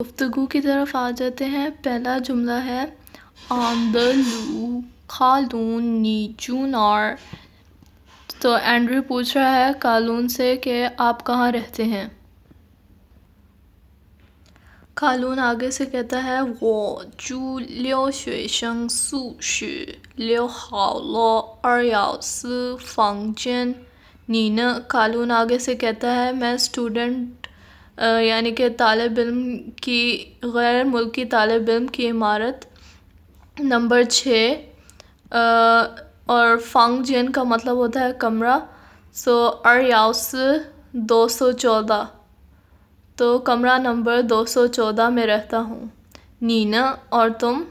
گفتگو کی طرف آ جاتے ہیں۔ پہلا جملہ ہے آندلو کالون نیچون اور تو اینڈریو پوچھ رہا ہے کالون سے کہ آپ کہاں رہتے ہیں۔ کالون آگے سے کہتا ہے وہ جو لیو شوے شنگ سو شی لیو ہاؤ لو اریاؤ سی فنگ جن نین۔ کالون آگے سے کہتا ہے میں اسٹوڈنٹ یعنی کہ طالب علم کی غیر ملکی طالب علم کی عمارت نمبر 6 اور فنگ جن کا مطلب ہوتا ہے کمرہ، سو اریاؤ سی 214 تو کمرہ نمبر 214 میں رہتا ہوں۔ نینا اور تم؟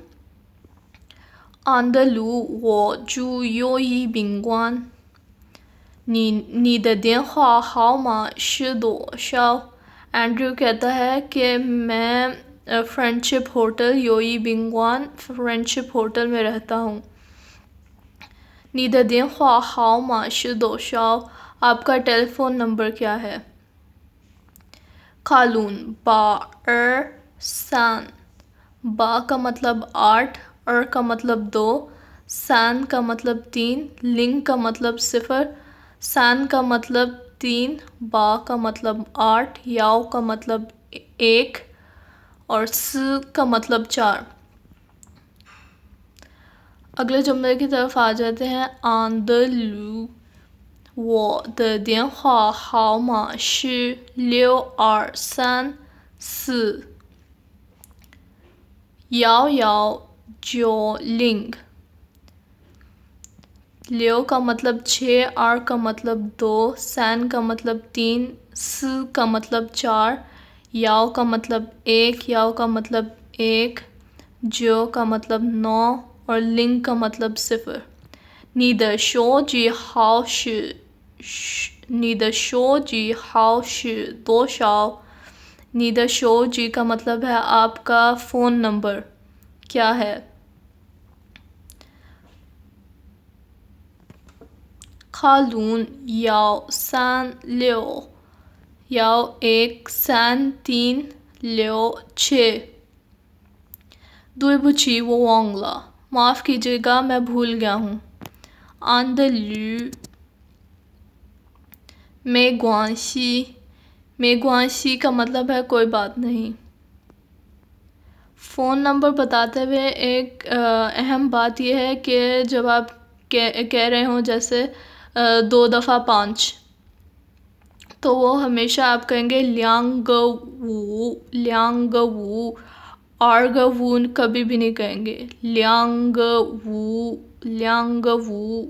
آندلو وہ جو یو یی بنگوان نی دین خواہ ہاؤ ما شدو شاو۔ اینڈریو کہتا ہے کہ میں فرینڈشپ ہوٹل یوئی بنگوان فرینڈشپ ہوٹل میں رہتا ہوں۔ نی دین خواہ ہاؤ ما شدو شاو، آپ کا ٹیلی فون نمبر کیا ہے؟ کالون با سان، با کا مطلب 8، کا مطلب 2، سان کا مطلب 3، لنگ کا مطلب 0، سان کا مطلب 3، با کا مطلب 8، یاؤ کا مطلب 1 اور س کا مطلب 4۔ اگلے جملے کی طرف آ جاتے ہیں۔ آندلو وہ دین خواہ ہاؤ ما شی لیو اور سان سی یاؤ یاؤ جو لنگ۔ لیو کا مطلب 6، کا مطلب 2، سان کا مطلب 3، س کا مطلب 4، یاؤ کا مطلب 1، یاؤ کا مطلب 1، جو کا مطلب 9 اور لنگ کا مطلب 0۔ نیدر شو جی ہاؤ شی نیدر شو جی ہاؤ شی دو شاؤ۔ نیدر شو جی کا مطلب ہے آپ کا فون نمبر کیا ہے؟ کالون یاؤ سان لیو، یاؤ 1، سان 3، لیو 6۔ دوئی بچی وہ وانگلا، معاف کیجیے گا میں بھول گیا ہوں۔ آندلو میں گوانشی، میں گوانشی کا مطلب ہے کوئی بات نہیں۔ فون نمبر بتاتے ہوئے ایک اہم بات یہ ہے کہ جب آپ کہہ رہے ہوں جیسے 2 دفعہ 5 تو وہ ہمیشہ آپ کہیں گے لیانگ وو، لیانگ وو، آرگ وو کبھی بھی نہیں کہیں گے۔ لیانگ وو، لیانگ وو۔